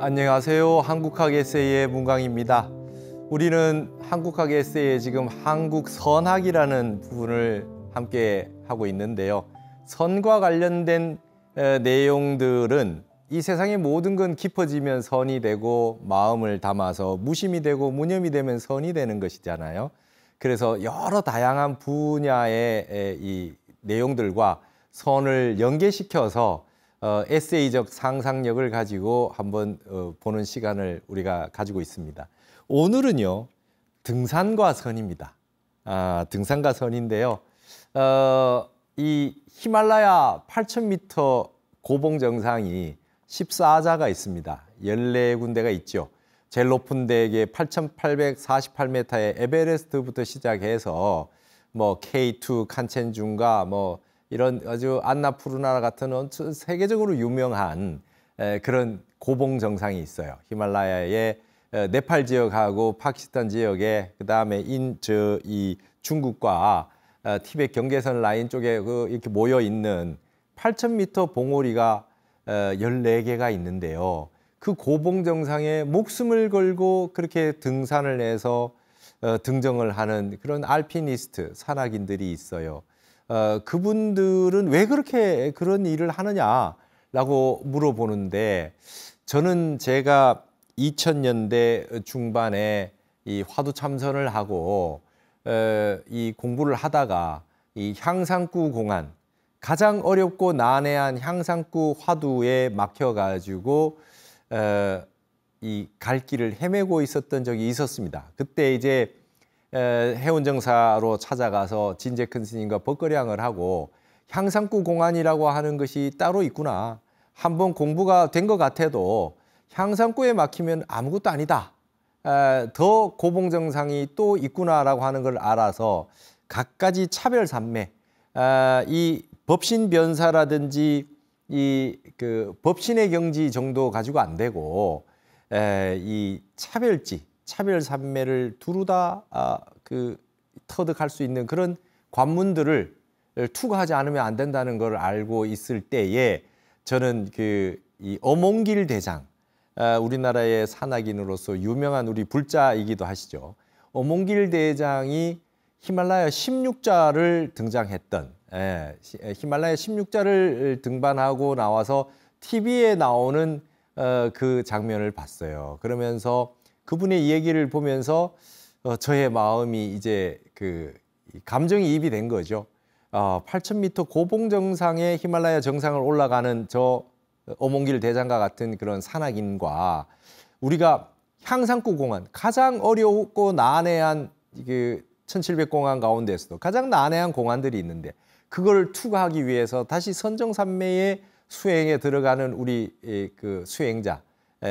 안녕하세요. 한국학 에세이의 문광입니다. 우리는 한국학 에세이에 지금 한국선학이라는 부분을 함께 하고 있는데요. 선과 관련된 내용들은 이 세상의 모든 건 깊어지면 선이 되고 마음을 담아서 무심이 되고 무념이 되면 선이 되는 것이잖아요. 그래서 여러 다양한 분야의 이 내용들과 선을 연계시켜서 에세이적 상상력을 가지고 한번 보는 시간을 우리가 가지고 있습니다. 오늘은요, 등산과 선입니다. 등산과 선인데요. 이 히말라야 8,000m 고봉 정상이 14자가 있습니다. 14군데가 있죠. 제일 높은 데에 8,848m의 에베레스트부터 시작해서 뭐 K2, 칸첸중가, 뭐 이런 아주 안나푸르나 같은 세계적으로 유명한 그런 고봉 정상이 있어요. 히말라야의 네팔 지역하고 파키스탄 지역에 그다음에 이 중국과 티베트 경계선 라인 쪽에 이렇게 모여 있는 8,000m 봉우리가 14개가 있는데요. 그 고봉 정상에 목숨을 걸고 그렇게 등산을 해서 등정을 하는 그런 알피니스트, 산악인들이 있어요. 그분들은 왜 그렇게 그런 일을 하느냐라고 물어보는데, 저는 제가 2000년대 중반에 이 화두 참선을 하고 이 공부를 하다가 이 향상구 공안, 가장 어렵고 난해한 향상구 화두에 막혀가지고 이 갈 길을 헤매고 있었던 적이 있었습니다. 그때 이제 해운정사로 찾아가서 진제 큰 스님과 법거량을 하고 향상구 공안이라고 하는 것이 따로 있구나. 한번 공부가 된 것 같아도 향상구에 막히면 아무것도 아니다. 더 고봉정상이 또 있구나라고 하는 걸 알아서 갖가지 차별산매, 이 법신변사라든지 이 그 법신의 경지 정도 가지고 안 되고 이 차별지, 차별산매를 두루 다 터득할 수 있는 그런 관문들을 투과하지 않으면 안 된다는 걸 알고 있을 때에 저는 이 어몽길 대장, 우리나라의 산악인으로서 유명한 우리 불자이기도 하시죠. 어몽길 대장이 히말라야 16자를 등장했던, 히말라야 16자를 등반하고 나와서 TV에 나오는 그 장면을 봤어요. 그러면서 그분의 얘기를 보면서 저의 마음이 이제 감정이입이 된 거죠. 8,000m 고봉 정상에 히말라야 정상을 올라가는 저 어몽길 대장과 같은 그런 산악인과 우리가 향상구 공안, 가장 어렵고 난해한 1700공안 가운데서도 가장 난해한 공안들이 있는데 그걸 투과하기 위해서 다시 선정산매의 수행에 들어가는 우리 그 수행자,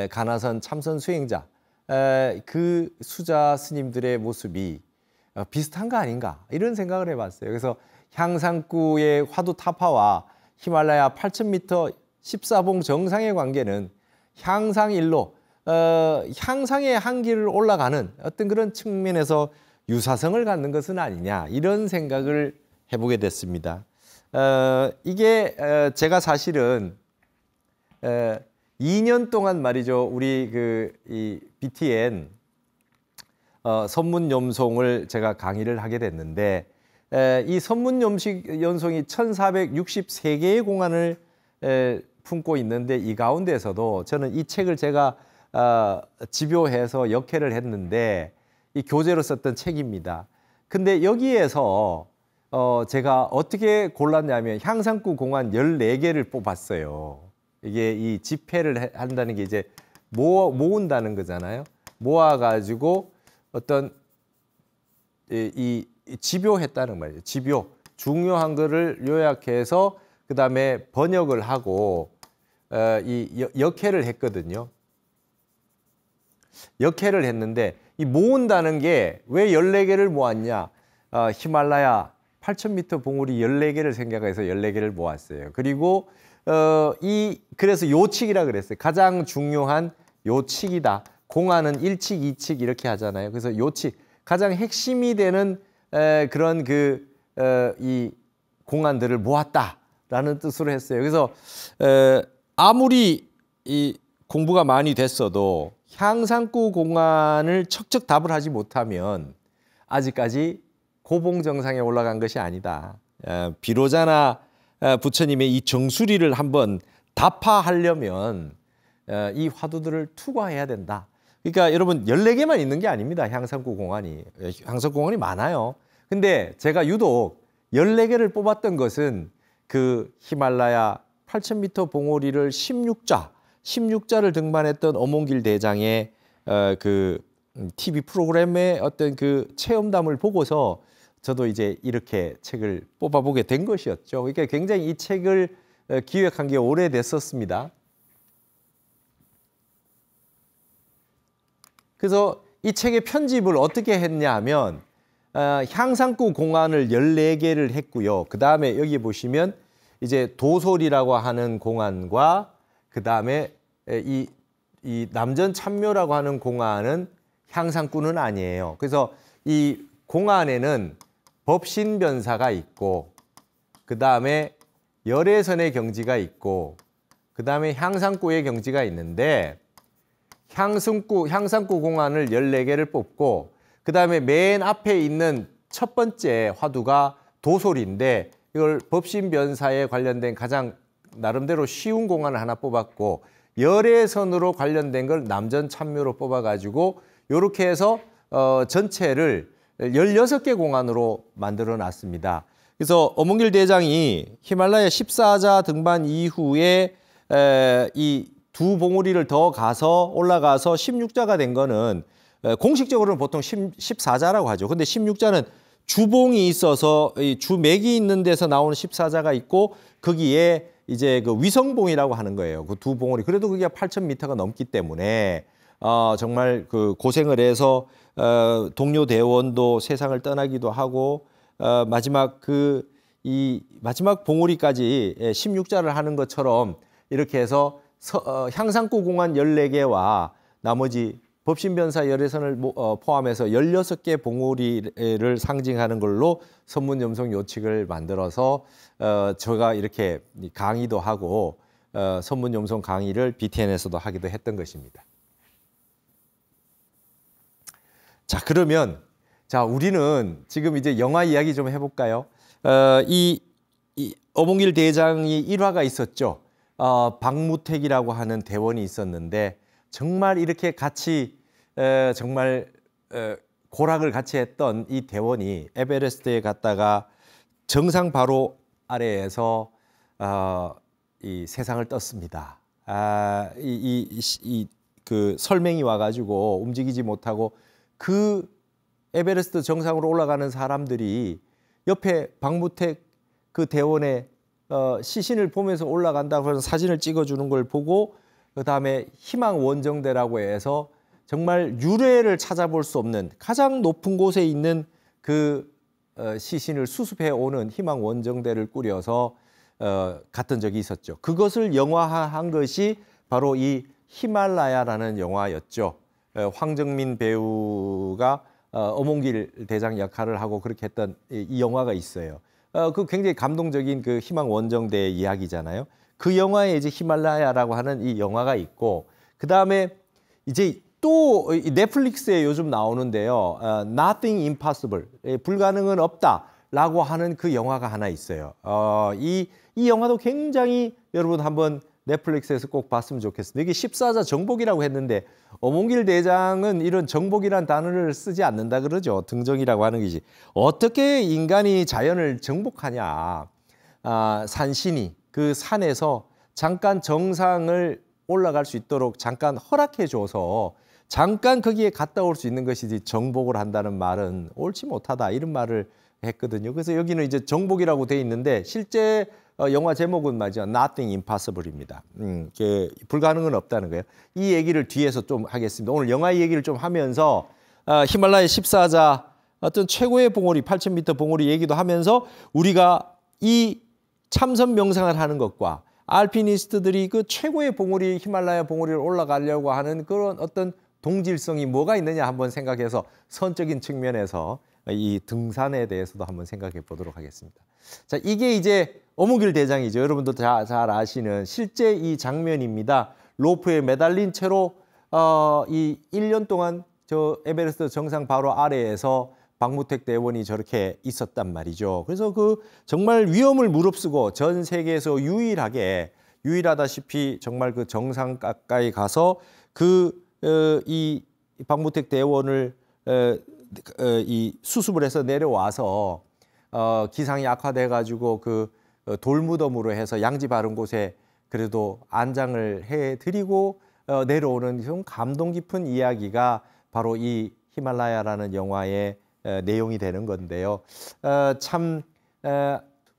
가나선 참선 수행자, 그 수자 스님들의 모습이 비슷한 거 아닌가 이런 생각을 해봤어요. 그래서 향상구의 화두 타파와 히말라야 8,000m 14봉 정상의 관계는 향상일로 향상의 한길을 올라가는 어떤 그런 측면에서 유사성을 갖는 것은 아니냐 이런 생각을 해보게 됐습니다. 이게 제가 사실은 2년 동안 말이죠. 우리 이 BTN 선문염송을 제가 강의를 하게 됐는데 이 선문염송이 1463개의 공안을 품고 있는데 이 가운데서도 저는 이 책을 제가 집요해서 역해를 했는데 이 교재로 썼던 책입니다. 근데 여기에서 제가 어떻게 골랐냐면 향상구 공안 14개를 뽑았어요. 이게 이 집회를 한다는 게 이제 모은다는 거잖아요. 모아가지고 어떤 이 집요했다는 말이에요. 집요. 중요한 거를 요약해서 그 다음에 번역을 하고 이 역해를 했거든요. 역해를 했는데 이 모은다는 게 왜 14개를 모았냐. 히말라야 8,000m 봉우리 14개를 생각해서 14개를 모았어요. 그리고 그래서 요칙이라 그랬어요. 가장 중요한 요칙이다. 공안은 1칙, 2칙 이렇게 하잖아요. 그래서 요칙, 가장 핵심이 되는 그런 이 공안들을 모았다라는 뜻으로 했어요. 그래서 아무리 이 공부가 많이 됐어도 향상구 공안을 척척 답을 하지 못하면 아직까지 고봉 정상에 올라간 것이 아니다. 비로자나 부처님의 이 정수리를 한번 답파하려면 이 화두들을 투과해야 된다. 그러니까 여러분 14개만 있는 게 아닙니다. 향상구 공안이. 향상구 공안이 많아요. 근데 제가 유독 14개를 뽑았던 것은 그 히말라야 8,000m 봉우리를 16자를 등반했던 어몽길 대장의 그 TV 프로그램의 어떤 그 체험담을 보고서 저도 이제 이렇게 책을 뽑아보게 된 것이었죠. 그러니까 굉장히 이 책을 기획한 게 오래됐었습니다. 그래서 이 책의 편집을 어떻게 했냐 하면 향상구 공안을 14개를 했고요. 그 다음에 여기 보시면 이제 도솔이라고 하는 공안과 그 다음에 이 남전 참묘라고 하는 공안은 향상구는 아니에요. 그래서 이 공안에는 법신변사가 있고 그 다음에 열애선의 경지가 있고 그 다음에 향상구의 경지가 있는데 향상구 공안을 14개를 뽑고 그 다음에 맨 앞에 있는 첫 번째 화두가 도솔인데 이걸 법신변사에 관련된 가장 나름대로 쉬운 공안을 하나 뽑았고 열애선으로 관련된 걸 남전참묘로 뽑아가지고 이렇게 해서 전체를 16개 공안으로 만들어 놨습니다. 그래서 어몽길 대장이 히말라야 14자 등반 이후에 이 두 봉우리를 더 가서 올라가서 16자가 된 거는 공식적으로는 보통 14자라고 하죠. 근데 16자는 주봉이 있어서 주맥이 있는 데서 나오는 14자가 있고 거기에 이제 그 위성봉이라고 하는 거예요. 그 두 봉우리. 그래도 그게 8,000m가 넘기 때문에 정말 그 고생을 해서 동료 대원도 세상을 떠나기도 하고 마지막 마지막 봉우리까지 16자를 하는 것처럼 이렇게 해서 향상구 공안 14개와 나머지 법신변사 열애선을 포함해서 16개 봉우리를 상징하는 걸로 선문염송 요칙을 만들어서 제가 이렇게 강의도 하고 선문염송 강의를 BTN에서도 하기도 했던 것입니다. 자, 그러면 우리는 지금 이제 영화 이야기 좀 해볼까요? 이 어몽길 대장이 일화가 있었죠. 박무택이라고 하는 대원이 있었는데 정말 이렇게 같이 정말 고락을 같이 했던 이 대원이 에베레스트에 갔다가 정상 바로 아래에서 이 세상을 떴습니다. 그 설명이 와가지고 움직이지 못하고 그 에베레스트 정상으로 올라가는 사람들이 옆에 박무택 그 대원의 시신을 보면서 올라간다고 해서 사진을 찍어주는 걸 보고 그 다음에 희망 원정대라고 해서 정말 유래를 찾아볼 수 없는 가장 높은 곳에 있는 그 시신을 수습해 오는 희망 원정대를 꾸려서 갔던 적이 있었죠. 그것을 영화화한 것이 바로 이 히말라야라는 영화였죠. 황정민 배우가 어몽길 대장 역할을 하고 그렇게 했던 이 영화가 있어요. 그 굉장히 감동적인 그 희망 원정대의 이야기잖아요. 그 영화에 이제 히말라야라고 하는 이 영화가 있고 그 다음에 이제 또 넷플릭스에 요즘 나오는데요. Nothing Impossible, 불가능은 없다라고 하는 그 영화가 하나 있어요. 이 영화도 굉장히 여러분 한번 넷플릭스에서 꼭 봤으면 좋겠습니다. 이게 14자 정복이라고 했는데 어몽길 대장은 이런 정복이란 단어를 쓰지 않는다 그러죠. 등정이라고 하는 것이지. 어떻게 인간이 자연을 정복하냐. 산신이 그 산에서 잠깐 정상을 올라갈 수 있도록 잠깐 허락해 줘서 잠깐 거기에 갔다 올 수 있는 것이지 정복을 한다는 말은 옳지 못하다 이런 말을 했거든요. 그래서 여기는 이제 정복이라고 돼 있는데 실제 영화 제목은 맞죠. Nothing Impossible입니다. 불가능은 없다는 거예요. 이 얘기를 뒤에서 좀 하겠습니다. 오늘 영화 얘기를 좀 하면서 히말라야 14자 어떤 최고의 봉우리 8,000m 봉우리 얘기도 하면서 우리가 이 참선 명상을 하는 것과 알피니스트들이 그 최고의 봉우리 히말라야 봉우리를 올라가려고 하는 그런 어떤 동질성이 뭐가 있느냐 한번 생각해서 선적인 측면에서 이 등산에 대해서도 한번 생각해 보도록 하겠습니다. 자, 이게 이제 어몽길 대장이죠. 여러분도 잘 아시는 실제 이 장면입니다. 로프에 매달린 채로 이 1년 동안 저 에베레스트 정상 바로 아래에서 박무택 대원이 저렇게 있었단 말이죠. 그래서 그 정말 위험을 무릅쓰고 전 세계에서 유일하다시피 정말 그 정상 가까이 가서 이 박무택 대원을 이 수습을 해서 내려와서 기상이 악화돼 가지고 그 돌무덤으로 해서 양지 바른 곳에 그래도 안장을 해드리고 내려오는 좀 감동 깊은 이야기가 바로 이 히말라야라는 영화의 내용이 되는 건데요. 참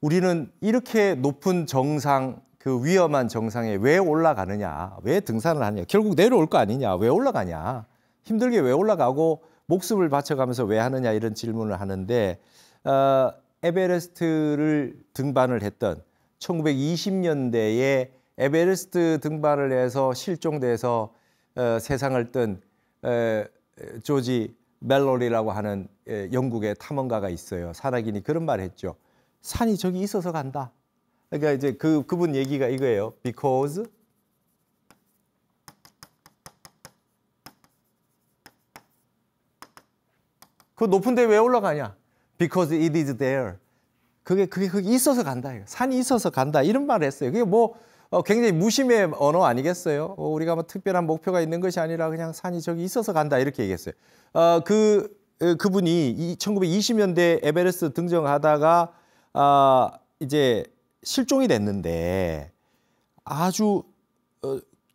우리는 이렇게 높은 정상, 그 위험한 정상에 왜 올라가느냐, 왜 등산을 하느냐, 결국 내려올 거 아니냐, 왜 올라가냐, 힘들게 왜 올라가고 목숨을 바쳐가면서 왜 하느냐 이런 질문을 하는데 에베레스트를 등반을 했던 1920년대에 에베레스트 등반을 해서 실종돼서 세상을 뜬 조지 멜로리라고 하는 영국의 탐험가가 있어요. 산악인이 그런 말을 했죠. 산이 저기 있어서 간다. 그러니까 이제 그분 얘기가 이거예요. Because 그 높은 데 왜 올라가냐? Because it is there. 그게 거기 있어서 간다. 산이 있어서 간다. 이런 말을 했어요. 그게 뭐 굉장히 무심의 언어 아니겠어요? 우리가 뭐 특별한 목표가 있는 것이 아니라 그냥 산이 저기 있어서 간다. 이렇게 얘기했어요. 그분이 1920년대 에베레스트 등정하다가 이제 실종이 됐는데 아주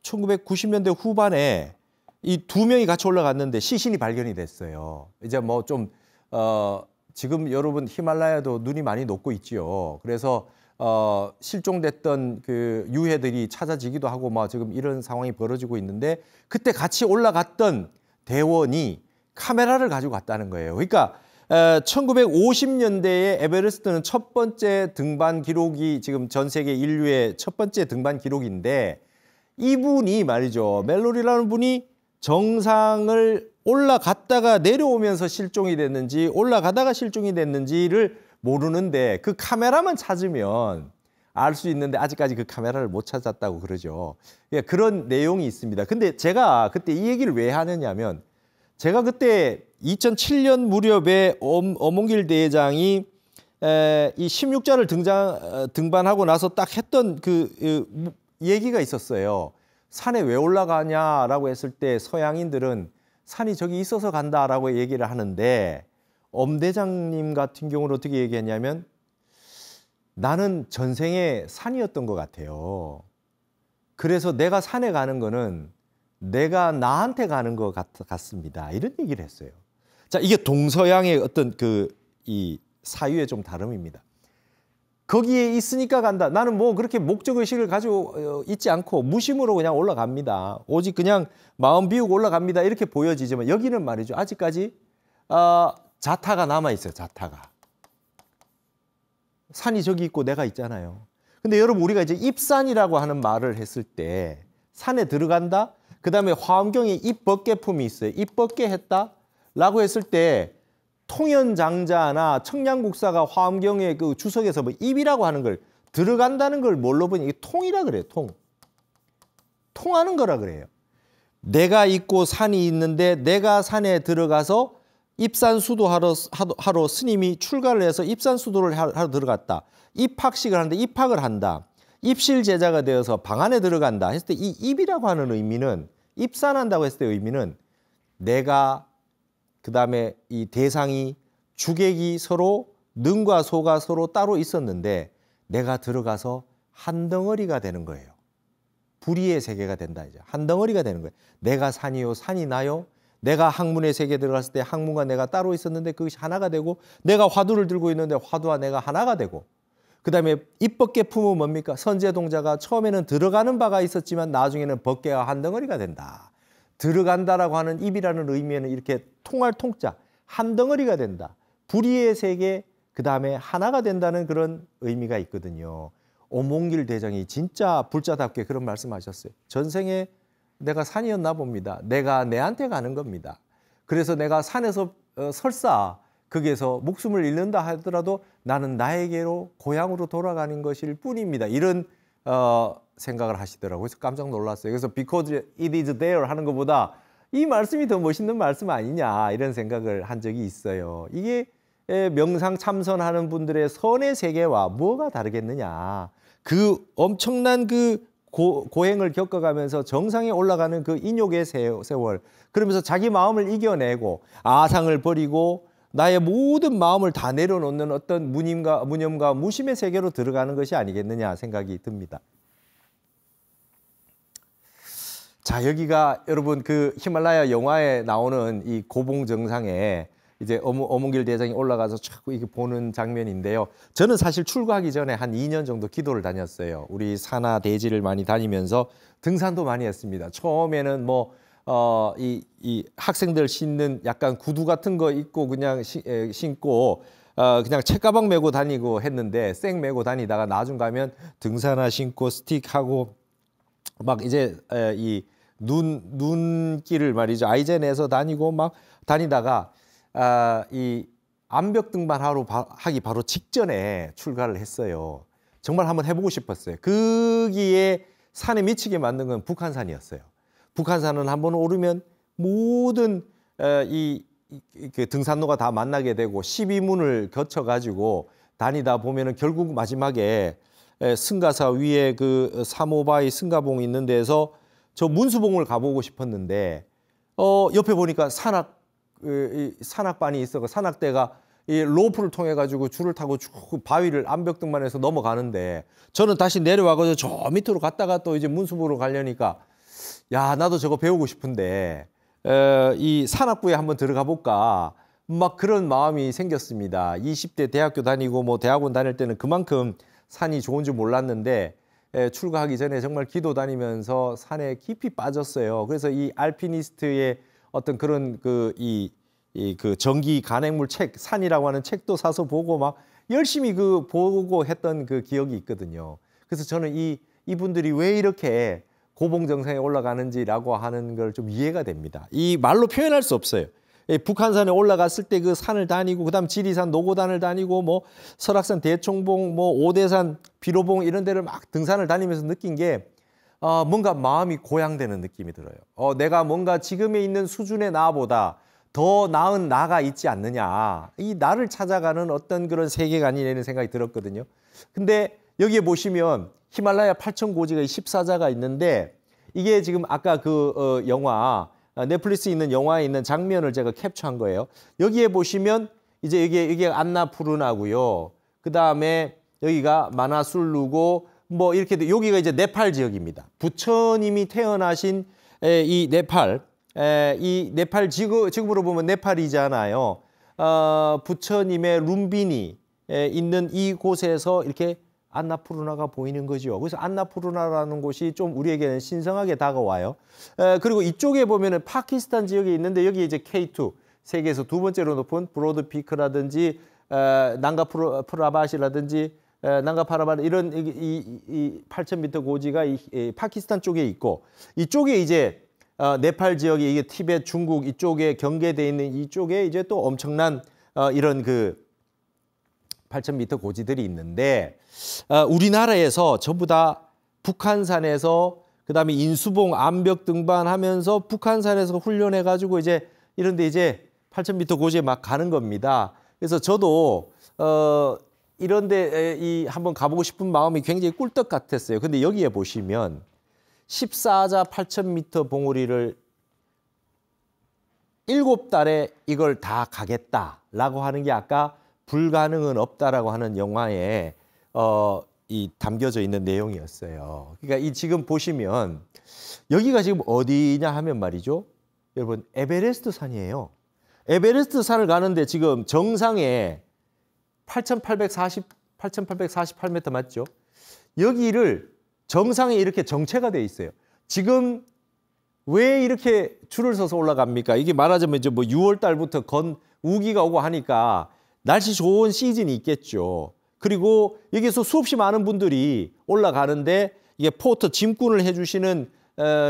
1990년대 후반에 이 두 명이 같이 올라갔는데 시신이 발견이 됐어요. 이제 뭐 좀 지금 여러분 히말라야도 눈이 많이 녹고 있지요. 그래서 실종됐던 그 유해들이 찾아지기도 하고 막 지금 이런 상황이 벌어지고 있는데 그때 같이 올라갔던 대원이 카메라를 가지고 갔다는 거예요. 그러니까 1950년대에 에베레스트는 첫 번째 등반 기록이 지금 전 세계 인류의 첫 번째 등반 기록인데 이분이 말이죠. 멜로리라는 분이 정상을 올라갔다가 내려오면서 실종이 됐는지 올라가다가 실종이 됐는지를 모르는데 그 카메라만 찾으면 알 수 있는데 아직까지 그 카메라를 못 찾았다고 그러죠. 그런 내용이 있습니다. 근데 제가 그때 이 얘기를 왜 하느냐면 제가 그때 2007년 무렵에 엄원길 대장이 이 16자를 등반하고 나서 딱 했던 그 얘기가 있었어요. 산에 왜 올라가냐라고 했을 때 서양인들은 산이 저기 있어서 간다라고 얘기를 하는데 엄 대장님 같은 경우는 어떻게 얘기했냐면 나는 전생에 산이었던 것 같아요. 그래서 내가 산에 가는 거는 내가 나한테 가는 것 같습니다. 이런 얘기를 했어요. 자, 이게 동서양의 어떤 이 사유의 좀 다름입니다. 거기에 있으니까 간다. 나는 뭐 그렇게 목적의식을 가지고 있지 않고 무심으로 그냥 올라갑니다. 오직 그냥 마음 비우고 올라갑니다. 이렇게 보여지지만 여기는 말이죠. 아직까지 자타가 남아있어요. 자타가. 산이 저기 있고 내가 있잖아요. 근데 여러분 우리가 이제 입산이라고 하는 말을 했을 때 산에 들어간다. 그다음에 화엄경에 입법계품이 있어요. 입법계 했다라고 했을 때 통연장자나 청량국사가 화엄경의 그 주석에서 뭐 입이라고 하는 걸 들어간다는 걸 뭘로 보니 이게 통이라 그래요. 통. 통하는 거라 그래요. 내가 있고 산이 있는데 내가 산에 들어가서 입산수도하러 스님이 출가를 해서 입산수도를 하러 들어갔다. 입학식을 하는데 입학을 한다. 입실제자가 되어서 방 안에 들어간다 했을 때 이 입이라고 하는 의미는 입산한다고 했을 때 의미는 내가 그다음에 이 대상이 주객이 서로 능과 소가 서로 따로 있었는데 내가 들어가서 한 덩어리가 되는 거예요. 불의의 세계가 된다 이제. 한 덩어리가 되는 거예요. 내가 산이요 산이 나요. 내가 학문의 세계에 들어갔을 때 학문과 내가 따로 있었는데 그것이 하나가 되고 내가 화두를 들고 있는데 화두와 내가 하나가 되고 그다음에 입법계품은 뭡니까? 선제동자가 처음에는 들어가는 바가 있었지만 나중에는 법계가 한 덩어리가 된다. 들어간다라고 하는 입이라는 의미에는 이렇게 통할 통자, 한 덩어리가 된다. 불의의 세계, 그다음에 하나가 된다는 그런 의미가 있거든요. 엄원길 대장이 진짜 불자답게 그런 말씀하셨어요. 전생에 내가 산이었나 봅니다. 내가 내한테 가는 겁니다. 그래서 내가 산에서 설사 거기에서 목숨을 잃는다 하더라도 나는 나에게로 고향으로 돌아가는 것일 뿐입니다. 이런 생각을 하시더라고요. 그래서 깜짝 놀랐어요. 그래서 because it is there 하는 것보다 이 말씀이 더 멋있는 말씀 아니냐 이런 생각을 한 적이 있어요. 이게 명상 참선하는 분들의 선의 세계와 뭐가 다르겠느냐. 그 엄청난 그 고행을 겪어가면서 정상에 올라가는 그 인욕의 세월, 그러면서 자기 마음을 이겨내고 아상을 버리고 나의 모든 마음을 다 내려놓는 어떤 무념과 무심의 세계로 들어가는 것이 아니겠느냐 생각이 듭니다. 자, 여기가 여러분 그 히말라야 영화에 나오는 이 고봉 정상에 이제 어문길 대장이 올라가서 자꾸 이렇게 보는 장면인데요. 저는 사실 출가하기 전에 한 2년 정도 기도를 다녔어요. 우리 산하 대지를 많이 다니면서 등산도 많이 했습니다. 처음에는 이 학생들 신는 약간 구두 같은 거 입고 그냥 신고 그냥 책가방 메고 다니고 했는데 쌩 메고 다니다가 나중 가면 등산화 신고 스틱하고 막 이제 이 눈길을 말이죠. 아이젠에서 다니고 막 다니다가 이 암벽 등반하기 바로 직전에 출가를 했어요. 정말 한번 해보고 싶었어요. 거기에 산에 미치게 만든 건 북한산이었어요. 북한산은 한번 오르면 모든 그 등산로가 다 만나게 되고 12문을 거쳐가지고 다니다 보면은 결국 마지막에 승가사 위에 그 사모바이 승가봉이 있는 데서 저 문수봉을 가보고 싶었는데 옆에 보니까 산악반이 있어 산악대가 이 로프를 통해 가지고 줄을 타고 쭉 바위를 암벽 등반해서 넘어가는데 저는 다시 내려와가지고 저 밑으로 갔다가 또 이제 문수봉으로 가려니까 야 나도 저거 배우고 싶은데 이 산악부에 한번 들어가 볼까 막 그런 마음이 생겼습니다. 20대 대학교 다니고 뭐 대학원 다닐 때는 그만큼 산이 좋은 줄 몰랐는데 출가하기 전에 정말 기도 다니면서 산에 깊이 빠졌어요. 그래서 이 알피니스트의 어떤 그런 그 전기 간행물 책, 산이라고 하는 책도 사서 보고 막 열심히 그 보고 했던 그 기억이 있거든요. 그래서 저는 이분들이 왜 이렇게 고봉정상에 올라가는지라고 하는 걸 좀 이해가 됩니다. 이 말로 표현할 수 없어요. 북한산에 올라갔을 때 그 산을 다니고 그다음 지리산 노고단을 다니고 뭐 설악산 대총봉 뭐 오대산 비로봉 이런 데를 막 등산을 다니면서 느낀 게 뭔가 마음이 고양되는 느낌이 들어요. 내가 뭔가 지금에 있는 수준의 나보다 더 나은 나가 있지 않느냐. 이 나를 찾아가는 어떤 그런 세계관이라는 생각이 들었거든요. 근데 여기에 보시면 히말라야 8,000고지가 14자가 있는데 이게 지금 아까 그 영화 넷플릭스에 있는 영화에 있는 장면을 제가 캡처한 거예요. 여기에 보시면 이제 이게 안나푸르나고요. 그 다음에 여기가 마나술루고 뭐 이렇게 여기가 이제 네팔 지역입니다. 부처님이 태어나신 이 네팔 지금으로 보면 네팔이잖아요. 부처님의 룸비니 있는 이곳에서 이렇게 안나푸르나가 보이는 거죠. 그래서 안나푸르나라는 곳이 좀 우리에게는 신성하게 다가와요. 그리고 이쪽에 보면은 파키스탄 지역에 있는데 여기 이제 K2 세계에서 두 번째로 높은 브로드 피크라든지 난가프라바시라든지 난가파라바 이런 이 8,000m 고지가 이 파키스탄 쪽에 있고 이쪽에 이제 네팔 지역이 이게 티베트, 중국 이쪽에 경계돼 있는 이쪽에 이제 또 엄청난 이런 그 8,000m 고지들이 있는데 우리나라에서 전부 다 북한산에서 그다음에 인수봉 암벽 등반하면서 북한산에서 훈련해 가지고 이제 이런데 이제 8,000m 고지에 막 가는 겁니다. 그래서 저도 이런데 한번 가보고 싶은 마음이 굉장히 꿀떡 같았어요. 근데 여기에 보시면 14자 8,000m 봉우리를 7달에 이걸 다 가겠다라고 하는 게 아까 불가능은 없다라고 하는 영화에 이 담겨져 있는 내용이었어요. 그러니까 이 지금 보시면 여기가 지금 어디냐 하면 말이죠. 여러분 에베레스트 산이에요. 에베레스트 산을 가는데 지금 정상에 8,848m 맞죠? 여기를 정상에 이렇게 정체가 돼 있어요. 지금 왜 이렇게 줄을 서서 올라갑니까? 이게 말하자면 이제 뭐 6월 달부터 우기가 오고 하니까 날씨 좋은 시즌이 있겠죠. 그리고 여기서 수없이 많은 분들이 올라가는데 이게 포터 짐꾼을 해주시는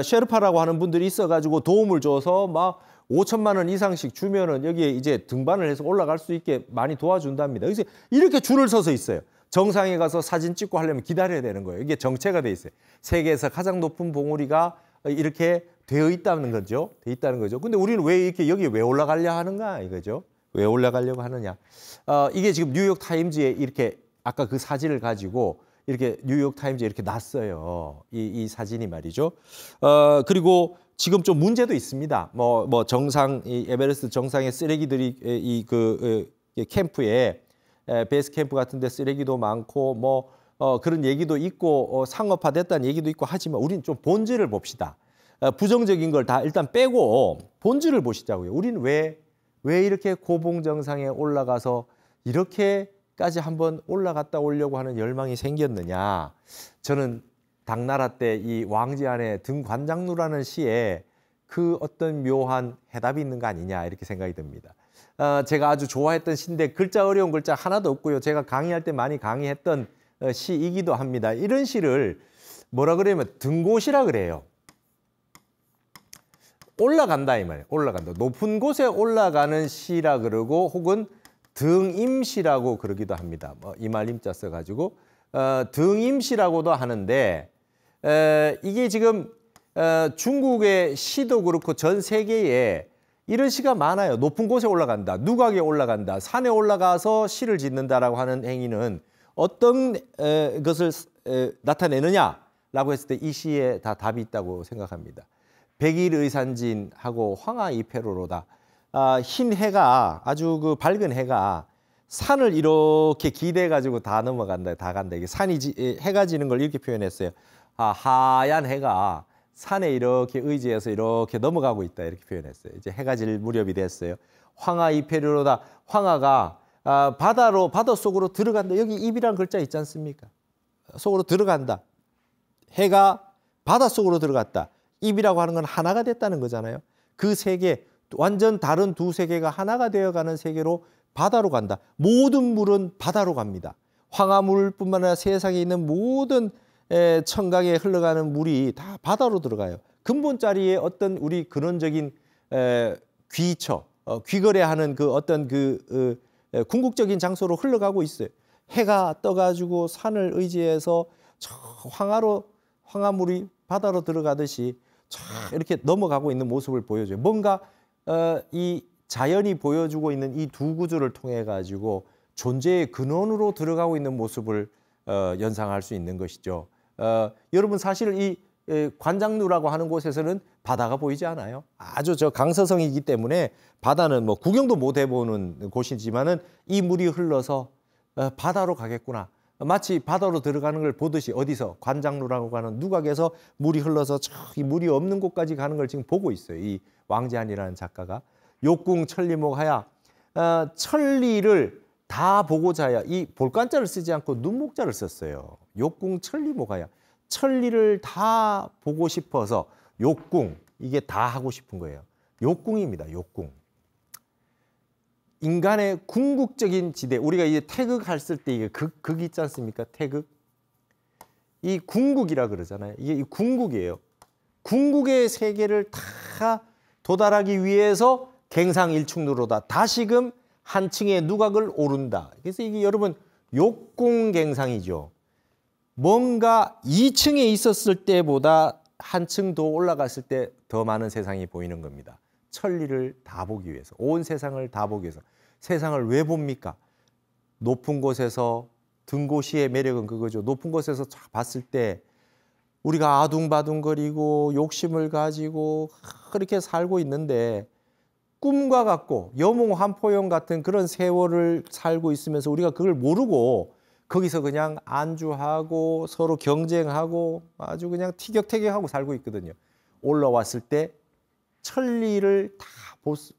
셰르파라고 하는 분들이 있어가지고 도움을 줘서 막 5천만 원 이상씩 주면은 여기에 이제 등반을 해서 올라갈 수 있게 많이 도와준답니다. 그래서 이렇게 줄을 서서 있어요. 정상에 가서 사진 찍고 하려면 기다려야 되는 거예요. 이게 정체가 돼 있어요. 세계에서 가장 높은 봉우리가 이렇게 되어 있다는 거죠. 돼 있다는 거죠. 근데 우리는 왜 이렇게 여기 왜 올라가려 하는가 이거죠. 왜 올라가려고 하느냐. 이게 지금 뉴욕 타임즈에 이렇게 아까 그 사진을 가지고 이렇게 뉴욕 타임즈에 이렇게 놨어요. 이 사진이 말이죠. 그리고 지금 좀 문제도 있습니다. 뭐 정상 이 에베레스트 정상의 쓰레기들이 이 캠프에 베이스 캠프 같은데 쓰레기도 많고 뭐 그런 얘기도 있고 상업화됐다는 얘기도 있고 하지만 우리는 좀 본질을 봅시다. 부정적인 걸 다 일단 빼고 본질을 보시자고요. 우리는 왜 이렇게 고봉 정상에 올라가서 이렇게까지 한번 올라갔다 오려고 하는 열망이 생겼느냐? 저는 당나라 때 이 왕지안의 등관장루라는 시에 그 어떤 묘한 해답이 있는 거 아니냐 이렇게 생각이 듭니다. 제가 아주 좋아했던 시인데 글자 어려운 글자 하나도 없고요. 제가 강의할 때 많이 강의했던 시이기도 합니다. 이런 시를 뭐라 그러냐면 등고시라 그래요. 올라간다 이 말이에요. 올라간다. 높은 곳에 올라가는 시라 그러고 혹은 등임시라고 그러기도 합니다. 이말임자 써가지고 등임시라고도 하는데 이게 지금 중국의 시도 그렇고 전 세계에 이런 시가 많아요. 높은 곳에 올라간다. 누각에 올라간다. 산에 올라가서 시를 짓는다라고 하는 행위는 어떤 것을 나타내느냐라고 했을 때 이 시에 다 답이 있다고 생각합니다. 백일의산진하고 황하이패로로다. 흰 해가 아주 그 밝은 해가 산을 이렇게 기대해 가지고 다 넘어간다, 다 간다. 이게 해가 지는 걸 이렇게 표현했어요. 하얀 해가 산에 이렇게 의지해서 이렇게 넘어가고 있다 이렇게 표현했어요. 이제 해가 질 무렵이 됐어요. 황하이패로로다. 황하가 바다 속으로 들어간다. 여기 입이란 글자 있지 않습니까? 속으로 들어간다. 해가 바다 속으로 들어갔다. 입이라고 하는 건 하나가 됐다는 거잖아요. 그 세계, 완전 다른 두 세계가 하나가 되어가는 세계로 바다로 간다. 모든 물은 바다로 갑니다. 황하물뿐만 아니라 세상에 있는 모든 청강에 흘러가는 물이 다 바다로 들어가요. 근본 자리에 어떤 우리 근원적인 귀처, 귀거래하는 그 어떤 궁극적인 장소로 흘러가고 있어요. 해가 떠가지고 산을 의지해서 저 황하물이 바다로 들어가듯이 이렇게 넘어가고 있는 모습을 보여줘요. 뭔가 이 자연이 보여주고 있는 이 두 구조를 통해 가지고 존재의 근원으로 들어가고 있는 모습을 연상할 수 있는 것이죠. 여러분 사실 이 관장루라고 하는 곳에서는 바다가 보이지 않아요. 아주 저 강서성이기 때문에 바다는 뭐 구경도 못 해보는 곳이지만은 이 물이 흘러서 바다로 가겠구나. 마치 바다로 들어가는 걸 보듯이 어디서 관장루라고 하는 누각에서 물이 흘러서 이 물이 없는 곳까지 가는 걸 지금 보고 있어요. 이 왕지안이라는 작가가. 욕궁 천리목하야. 천리를 다 보고자 하야. 이 볼간자를 쓰지 않고 눈목자를 썼어요. 욕궁 천리목하야. 천리를 다 보고 싶어서 욕궁. 이게 다 하고 싶은 거예요. 욕궁입니다. 욕궁. 인간의 궁극적인 지대. 우리가 이제 태극했을 때 이게 극 있지 않습니까? 태극. 이 궁극이라 그러잖아요. 이게 이 궁극이에요. 궁극의 세계를 다 도달하기 위해서 갱상일충루로다. 다시금 한 층의 누각을 오른다. 그래서 이게 여러분 욕궁갱상이죠. 뭔가 2층에 있었을 때보다 한 층 더 올라갔을 때 더 많은 세상이 보이는 겁니다. 천리를 다 보기 위해서, 온 세상을 다 보기 위해서. 세상을 왜 봅니까? 높은 곳에서 등고시의 매력은 그거죠. 높은 곳에서 봤을 때 우리가 아둥바둥거리고 욕심을 가지고 그렇게 살고 있는데 꿈과 같고 여몽환포용 같은 그런 세월을 살고 있으면서 우리가 그걸 모르고 거기서 그냥 안주하고 서로 경쟁하고 아주 그냥 티격태격하고 살고 있거든요. 올라왔을 때 천리를 다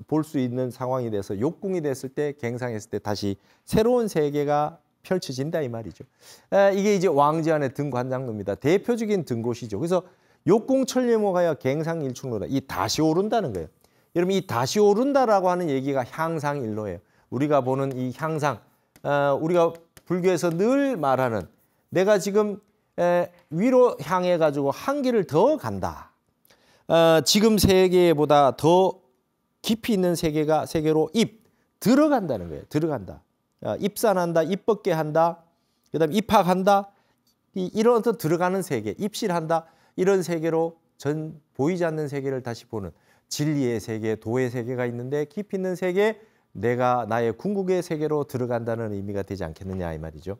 볼 수 있는 상황이 돼서 욕궁이 됐을 때 갱상했을 때 다시 새로운 세계가 펼쳐진다 이 말이죠. 이게 이제 왕지안의 등관장루입니다. 대표적인 등고시죠. 그래서 욕궁 천리목하여 갱상일충로다. 이 다시 오른다는 거예요. 여러분 이 다시 오른다라고 하는 얘기가 향상일로예요. 우리가 보는 이 향상, 우리가 불교에서 늘 말하는 내가 지금 위로 향해 가지고 한 길을 더 간다. 지금 세계보다 더 깊이 있는 세계로 들어간다는 거예요. 들어간다. 입산한다, 입 벗게 한다. 그다음에 입학한다. 이런 어떤 들어가는 세계, 입실한다. 이런 세계로 전 보이지 않는 세계를 다시 보는 진리의 세계, 도의 세계가 있는데 깊이 있는 세계, 내가 나의 궁극의 세계로 들어간다는 의미가 되지 않겠느냐 이 말이죠.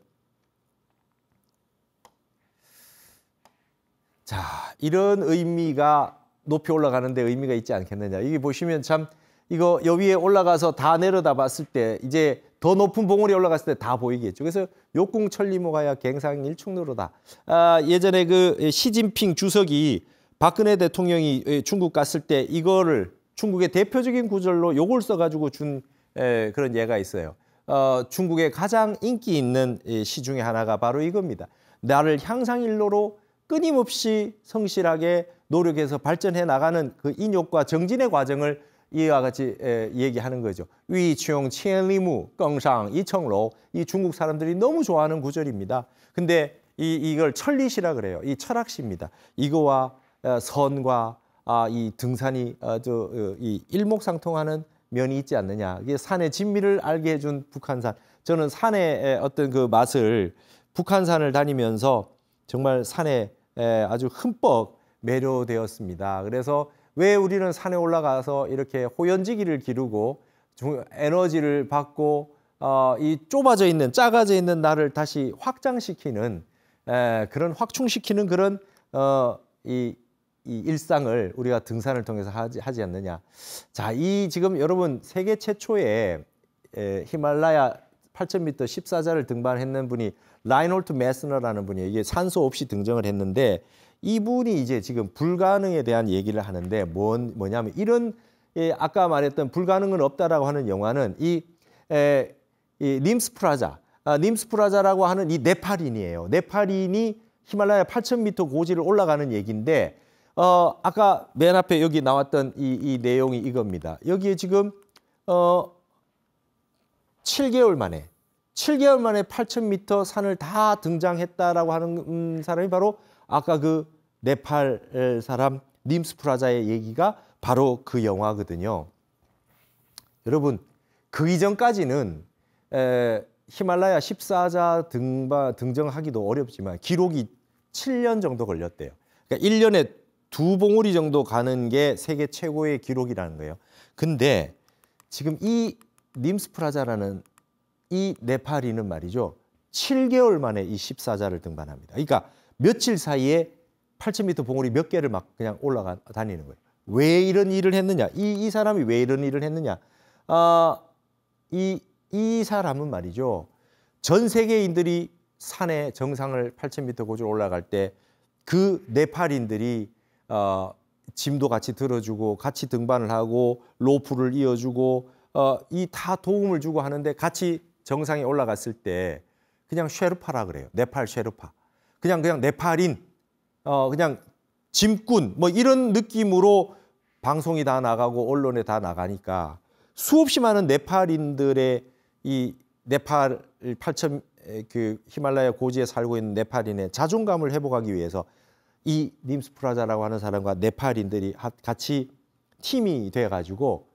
자, 이런 의미가 높이 올라가는데 의미가 있지 않겠느냐. 이게 보시면 참 이거 여 위에 올라가서 다 내려다 봤을 때 이제 더 높은 봉우리에 올라갔을 때 다 보이겠죠. 그래서 욕궁천리모가야 갱상일충로로다. 예전에 그 시진핑 주석이 박근혜 대통령이 중국 갔을 때 이거를 중국의 대표적인 구절로 요걸 써가지고 준 그런 예가 있어요. 중국의 가장 인기 있는 시 중에 하나가 바로 이겁니다. 나를 향상일로로 끊임없이 성실하게 노력해서 발전해 나가는 그 인욕과 정진의 과정을 이와 같이 얘기하는 거죠. 위충千里目 更上 이청로. 이 중국 사람들이 너무 좋아하는 구절입니다. 근데 이걸 천리시라 그래요. 이 철학시입니다. 이거와 선과 이 등산이 이 일목상통하는 면이 있지 않느냐. 이게 산의 진미를 알게 해준 북한산. 저는 산의 어떤 그 맛을 북한산을 다니면서 정말 산에 아주 흠뻑 매료되었습니다. 그래서 왜 우리는 산에 올라가서 이렇게 호연지기를 기르고 에너지를 받고 이 좁아져 있는, 작아져 있는 나를 다시 확장시키는 그런 확충시키는 그런 이 일상을 우리가 등산을 통해서 하지 않느냐. 자, 이 지금 여러분 세계 최초의 히말라야 8,000m 14자를 등반했는 분이 라인홀트 메스너라는 분이 이게 산소 없이 등정을 했는데 이분이 이제 지금 불가능에 대한 얘기를 하는데 뭐냐면 이런 아까 말했던 불가능은 없다라고 하는 영화는 이 님스프라자, 님스프라자라고 하는 이 네팔인이에요. 네팔인이 히말라야 8,000m 고지를 올라가는 얘기인데 아까 맨 앞에 여기 나왔던 이 내용이 이겁니다. 여기에 지금 7개월 만에 8,000m 산을 다 등장했다라고 하는 사람이 바로 아까 그 네팔 사람 님스프라자의 얘기가 바로 그 영화거든요. 여러분, 그 이전까지는 히말라야 14자 등정하기도 어렵지만 기록이 7년 정도 걸렸대요. 그러니까 1년에 2봉우리 정도 가는 게 세계 최고의 기록이라는 거예요. 근데 지금 이 님스프라자라는 이 네팔인은 말이죠. 7개월 만에 이 14자를 등반합니다. 그러니까 며칠 사이에 8,000m 봉우리 몇 개를 막 그냥 올라가 다니는 거예요. 왜 이런 일을 했느냐? 이 사람이 왜 이런 일을 했느냐? 이 사람은 말이죠. 전 세계인들이 산의 정상을 8,000m 고지로 올라갈 때 그 네팔인들이 짐도 같이 들어주고 같이 등반을 하고 로프를 이어주고 이 다 도움을 주고 하는데 같이 정상에 올라갔을 때 그냥 쉐르파라 그래요. 네팔 쉐르파. 그냥 네팔인, 그냥 짐꾼 뭐 이런 느낌으로 방송이 다 나가고 언론에 다 나가니까 수없이 많은 네팔인들의 이 네팔 8,000 그 히말라야 고지에 살고 있는 네팔인의 자존감을 회복하기 위해서 이 님스프라자라고 하는 사람과 네팔인들이 같이 팀이 돼가지고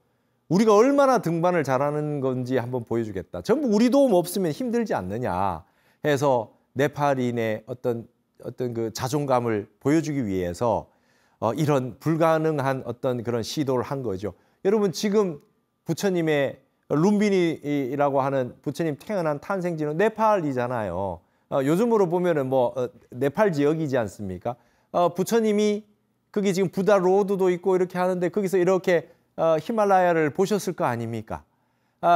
우리가 얼마나 등반을 잘하는 건지 한번 보여주겠다. 전부 우리 도움 없으면 힘들지 않느냐 해서 네팔인의 어떤 그 자존감을 보여주기 위해서 이런 불가능한 어떤 그런 시도를 한 거죠. 여러분 지금 부처님의 룸비니라고 하는 부처님 태어난 탄생지는 네팔이잖아요. 요즘으로 보면은 뭐 네팔 지역이지 않습니까? 부처님이 거기 지금 부다 로드도 있고 이렇게 하는데 거기서 이렇게 히말라야를 보셨을 거 아닙니까?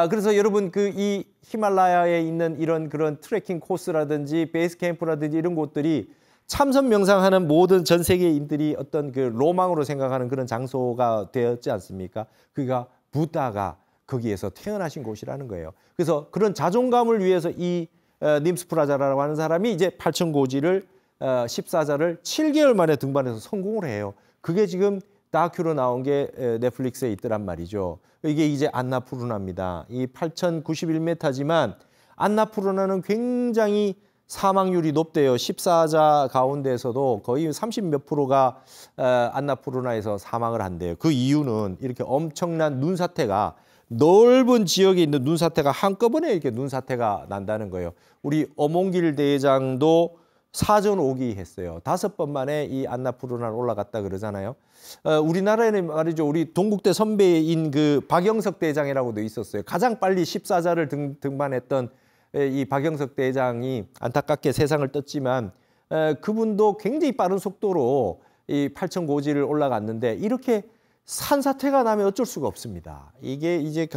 그래서 여러분 그 이 히말라야에 있는 이런 그런 트레킹 코스라든지 베이스 캠프라든지 이런 곳들이 참선 명상하는 모든 전 세계인들이 어떤 그 로망으로 생각하는 그런 장소가 되었지 않습니까? 그가 부다가 거기에서 태어나신 곳이라는 거예요. 그래서 그런 자존감을 위해서 이 님스프라자라고 하는 사람이 이제 8,000고지를 14자를 7개월 만에 등반해서 성공을 해요. 그게 지금 다큐로 나온 게 넷플릭스에 있더란 말이죠. 이게 이제 안나푸르나입니다. 이 8,091m지만 안나푸르나는 굉장히 사망률이 높대요. 14자 가운데에서도 거의 30몇 프로가 안나푸르나에서 사망을 한대요. 그 이유는 이렇게 엄청난 눈사태가 넓은 지역에 있는 눈사태가 한꺼번에 이렇게 눈사태가 난다는 거예요. 우리 어몽길 대장도 사전 오기 했어요. 5번 만에 이 안나푸르나를 올라갔다 그러잖아요. 우리나라에는 말이죠. 우리 동국대 선배인 그 박영석 대장이라고도 있었어요. 가장 빨리 14자를 등반했던 이 박영석 대장이 안타깝게 세상을 떴지만 그분도 굉장히 빠른 속도로 이 8,000고지를 올라갔는데 이렇게 산사태가 나면 어쩔 수가 없습니다. 이게 이제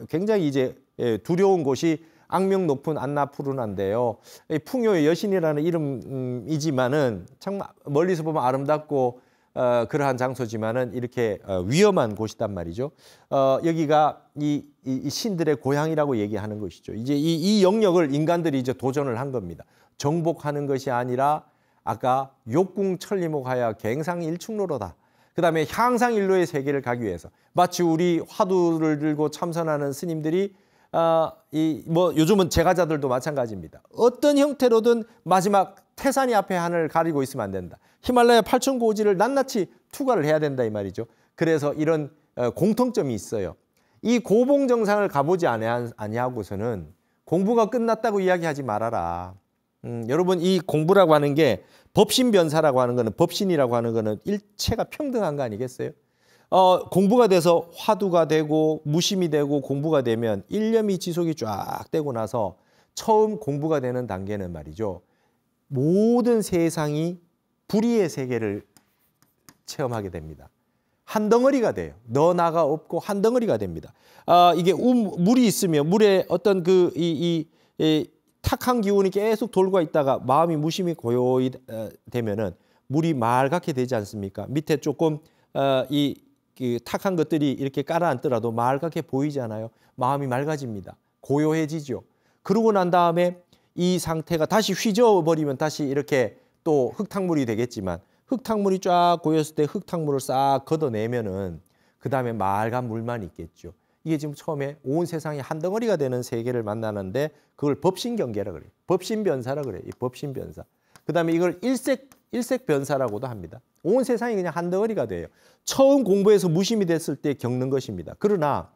굉장히 이제 두려운 곳이 악명 높은 안나푸르나인데요. 풍요의 여신이라는 이름이지만은 정말 멀리서 보면 아름답고 그러한 장소지만은 이렇게 위험한 곳이단 말이죠. 여기가 이 신들의 고향이라고 얘기하는 것이죠. 이제 이 영역을 인간들이 이제 도전을 한 겁니다. 정복하는 것이 아니라 아까 욕궁천리목하여 갱상일축로로다. 그다음에 향상일로의 세계를 가기 위해서 마치 우리 화두를 들고 참선하는 스님들이 뭐 요즘은 제가자들도 마찬가지입니다. 어떤 형태로든 마지막 태산이 앞에 하늘을 가리고 있으면 안 된다. 히말라야 8,000고지를 낱낱이 투과를 해야 된다 이 말이죠. 그래서 이런 공통점이 있어요. 이 고봉정상을 가보지 아니하고서는 공부가 끝났다고 이야기하지 말아라. 여러분 이 공부라고 하는 게 법신변사라고 하는 거는 법신이라고 하는 거는 일체가 평등한 거 아니겠어요? 공부가 돼서 화두가 되고 무심이 되고 공부가 되면 일념이 지속이 쫙 되고 나서 처음 공부가 되는 단계는 말이죠. 모든 세상이 불의의 세계를 체험하게 됩니다. 한 덩어리가 돼요. 너 나가 없고 한 덩어리가 됩니다. 이게 물이 있으면 물에 어떤 탁한 기운이 계속 돌고 있다가 마음이 무심히 고요히 되면은 물이 맑게 되지 않습니까? 밑에 조금 탁한 것들이 이렇게 깔아앉더라도 맑게 보이지 않아요? 마음이 맑아집니다. 고요해지죠. 그러고 난 다음에 이 상태가 다시 휘저어버리면 다시 이렇게 또 흙탕물이 되겠지만 흙탕물이 쫙 고였을 때 흙탕물을 싹 걷어내면은 그 다음에 맑은 물만 있겠죠. 이게 지금 처음에 온 세상이 한 덩어리가 되는 세계를 만나는데 그걸 법신경계라 그래요. 법신변사라 그래요. 이 법신변사. 그 다음에 이걸 일색변사라고도 합니다. 온 세상이 그냥 한 덩어리가 돼요. 처음 공부해서 무심이 됐을 때 겪는 것입니다. 그러나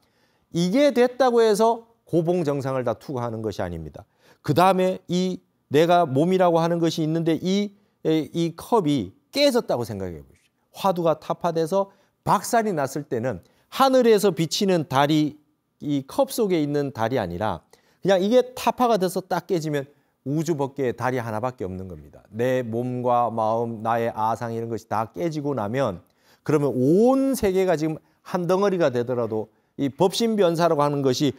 이게 됐다고 해서 고봉정상을 다 투구하는 것이 아닙니다. 그 다음에 이 내가 몸이라고 하는 것이 있는데 이 컵이 깨졌다고 생각해 보십시오. 화두가 타파돼서 박살이 났을 때는 하늘에서 비치는 달이 이 컵 속에 있는 달이 아니라 그냥 이게 타파가 돼서 딱 깨지면 우주 밖에 달이 하나밖에 없는 겁니다. 내 몸과 마음, 나의 아상 이런 것이 다 깨지고 나면 그러면 온 세계가 지금 한 덩어리가 되더라도 이 법신변사라고 하는 것이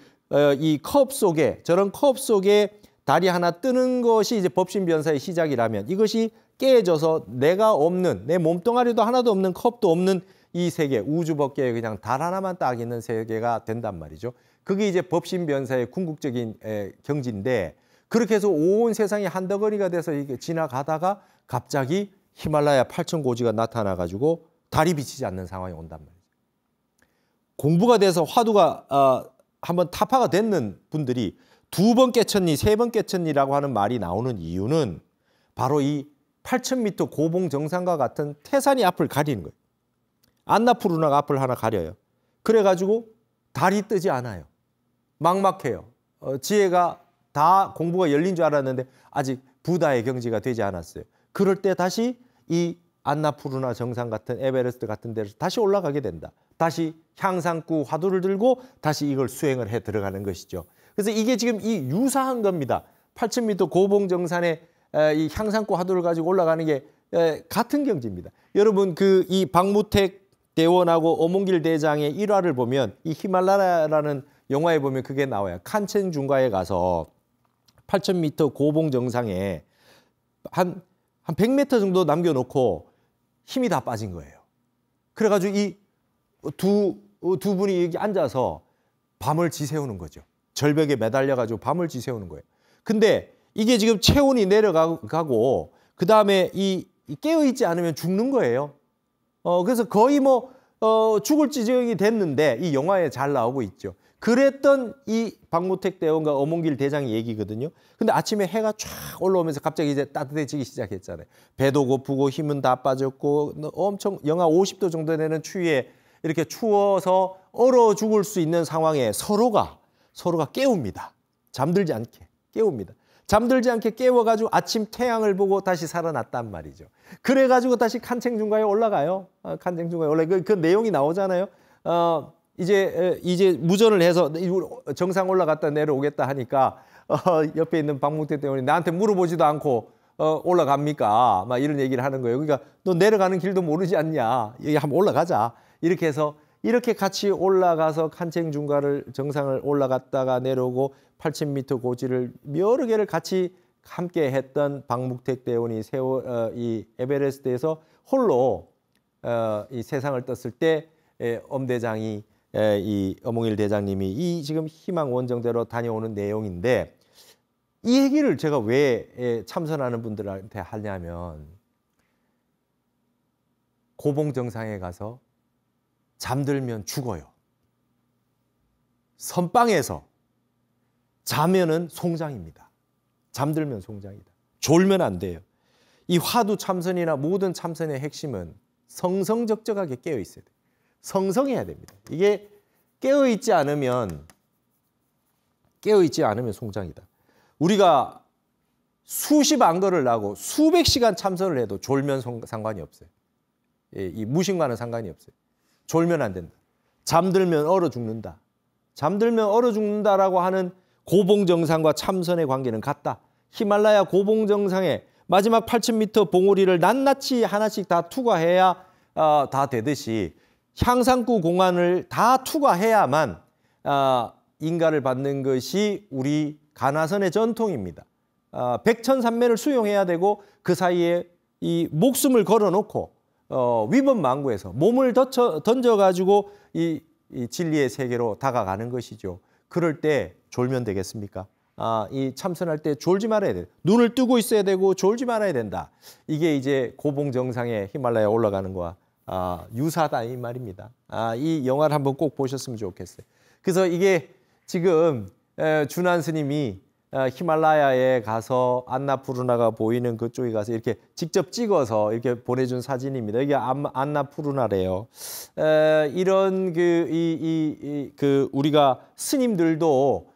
이 컵 속에 저런 컵 속에 달이 하나 뜨는 것이 이제 법신변사의 시작이라면 이것이 깨져서 내가 없는 내 몸뚱아리도 하나도 없는 컵도 없는 이 세계 우주 밖에 그냥 달 하나만 딱 있는 세계가 된단 말이죠. 그게 이제 법신변사의 궁극적인 경지인데 그렇게 해서 온 세상이 한 덩어리가 돼서 이게 지나가다가 갑자기 히말라야 8,000고지가 나타나가지고 달이 비치지 않는 상황이 온단 말이죠. 공부가 돼서 화두가 한번 타파가 됐는 분들이 2번 깨쳤니, 3번 깨쳤니라고 하는 말이 나오는 이유는 바로 이 8,000m 고봉 정상과 같은 태산이 앞을 가리는 거예요. 안나푸르나가 앞을 하나 가려요. 그래가지고 달이 뜨지 않아요. 막막해요. 지혜가 다 공부가 열린 줄 알았는데 아직 부다의 경지가 되지 않았어요. 그럴 때 다시 이 안나푸르나 정상 같은 에베레스트 같은 데서 다시 올라가게 된다. 다시 향상구 화두를 들고 다시 이걸 수행을 해 들어가는 것이죠. 그래서 이게 지금 이 유사한 겁니다. 8,000m 고봉 정산에 이 향상구 화두를 가지고 올라가는 게 같은 경지입니다. 여러분 이 박무택 대원하고 어몽길 대장의 일화를 보면 이 히말라야라는 영화에 보면 그게 나와요. 칸첸중과에 가서 8,000m 고봉 정상에 한 100m 정도 남겨놓고 힘이 다 빠진 거예요. 그래가지고 이 두 분이 여기 앉아서 밤을 지새우는 거죠. 절벽에 매달려가지고 밤을 지새우는 거예요. 근데 이게 지금 체온이 내려가고 그 다음에 이 깨어있지 않으면 죽는 거예요. 그래서 거의 죽을 지경이 됐는데 이 영화에 잘 나오고 있죠. 그랬던 이 박무택 대원과 어몽길 대장의 얘기거든요. 근데 아침에 해가 쫙 올라오면서 갑자기 이제 따뜻해지기 시작했잖아요. 배도 고프고 힘은 다 빠졌고 엄청 영하 50도 정도 되는 추위에 이렇게 추워서 얼어 죽을 수 있는 상황에 서로가 깨웁니다. 잠들지 않게 깨웁니다. 잠들지 않게 깨워가지고 아침 태양을 보고 다시 살아났단 말이죠. 그래가지고 다시 칸챙중가에 올라가요. 칸챙중가에 올라가 그 내용이 나오잖아요. 이제 무전을 해서 정상 올라갔다 내려오겠다 하니까 옆에 있는 박문택 대원이 나한테 물어보지도 않고 올라갑니까? 막 이런 얘기를 하는 거예요. 그러니까 너 내려가는 길도 모르지 않냐? 여기 한번 올라가자. 이렇게 해서 이렇게 같이 올라가서 칸챙중가를 정상을 올라갔다가 내려오고 8,000m 고지를 여러 개를 같이 함께 했던 박묵택 대원이 이 에베레스트에서 홀로 이 세상을 떴을 때 엄대장이 이 어몽일 대장님이 이 지금 희망 원정대로 다녀오는 내용인데 이 얘기를 제가 왜 참선하는 분들한테 하냐면 고봉 정상에 가서 잠들면 죽어요. 선방에서 자면은 송장입니다. 잠들면 송장이다. 졸면 안 돼요. 이 화두 참선이나 모든 참선의 핵심은 성성적적하게 깨어 있어야 돼요. 성성해야 됩니다. 이게 깨어 있지 않으면 송장이다. 우리가 수십 안거를 하고 수백 시간 참선을 해도 졸면 상관이 없어요. 이 무심과는 상관이 없어요. 졸면 안 된다. 잠들면 얼어 죽는다. 잠들면 얼어 죽는다라고 하는 고봉정상과 참선의 관계는 같다. 히말라야 고봉정상에 마지막 8,000m 봉우리를 낱낱이 하나씩 다 투과해야 다 되듯이 향상구 공안을 다 투과해야만 인가를 받는 것이 우리 가나선의 전통입니다. 백천산매를 수용해야 되고 그 사이에 이 목숨을 걸어놓고 위법망구에서 몸을 던져가지고 이 진리의 세계로 다가가는 것이죠. 그럴 때 졸면 되겠습니까? 이 참선할 때 졸지 말아야 돼요. 눈을 뜨고 있어야 되고 졸지 말아야 된다. 이게 이제 고봉정상에 히말라야 올라가는 거와 유사하다 이 말입니다. 이 영화를 한번 꼭 보셨으면 좋겠어요. 그래서 이게 지금 준한 스님이 히말라야에 가서 안나푸르나가 보이는 그쪽에 가서 이렇게 직접 찍어서 이렇게 보내준 사진입니다. 이게 안나푸르나래요. 이런 그 우리가 스님들도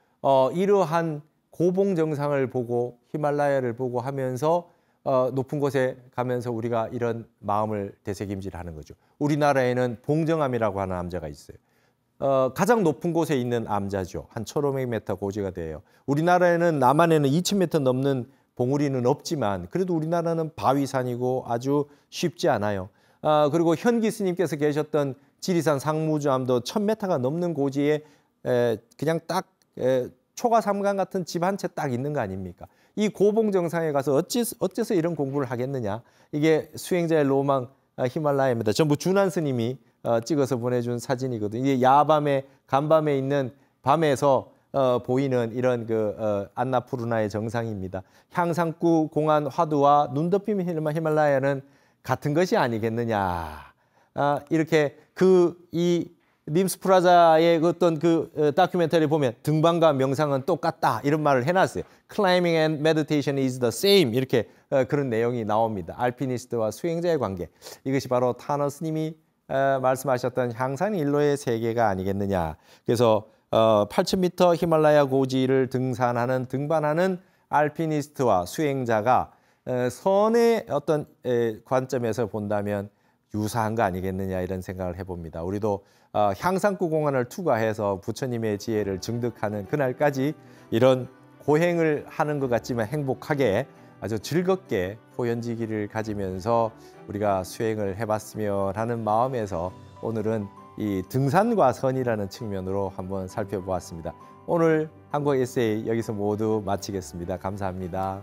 이러한 고봉 정상을 보고 히말라야를 보고 하면서 높은 곳에 가면서 우리가 이런 마음을 되새김질하는 거죠. 우리나라에는 봉정암이라고 하는 암자가 있어요. 가장 높은 곳에 있는 암자죠. 한 1,500m 고지가 돼요. 우리나라에는 남한에는 2,000m 넘는 봉우리는 없지만 그래도 우리나라는 바위산이고 아주 쉽지 않아요. 그리고 현기 스님께서 계셨던 지리산 상무주암도 1,000m가 넘는 고지에 그냥 딱 초가삼간 같은 집 한 채 딱 있는 거 아닙니까? 이 고봉 정상에 가서 어째서 이런 공부를 하겠느냐? 이게 수행자의 로망 히말라야입니다. 전부 준한 스님이 찍어서 보내준 사진이거든요. 이게 야밤에 간밤에 있는 밤에서 보이는 이런 안나푸르나의 정상입니다. 향상구 공안 화두와 눈 덮인 히말라야는 같은 것이 아니겠느냐? 이렇게 이 님스 프라자의 어떤 다큐멘터리 보면 등반과 명상은 똑같다 이런 말을 해놨어요. Climbing and meditation is the same 이렇게 그런 내용이 나옵니다. 알피니스트와 수행자의 관계 이것이 바로 타너 스님이 말씀하셨던 향상 일로의 세계가 아니겠느냐. 그래서 8,000m 히말라야 고지를 등반하는 알피니스트와 수행자가 선의 어떤 관점에서 본다면 유사한 거 아니겠느냐 이런 생각을 해봅니다. 우리도 향상구 공안을 투과해서 부처님의 지혜를 증득하는 그날까지 이런 고행을 하는 것 같지만 행복하게 아주 즐겁게 호연지기를 가지면서 우리가 수행을 해봤으면 하는 마음에서 오늘은 이 등산과 선이라는 측면으로 한번 살펴보았습니다. 오늘 한국 에세이 여기서 모두 마치겠습니다. 감사합니다.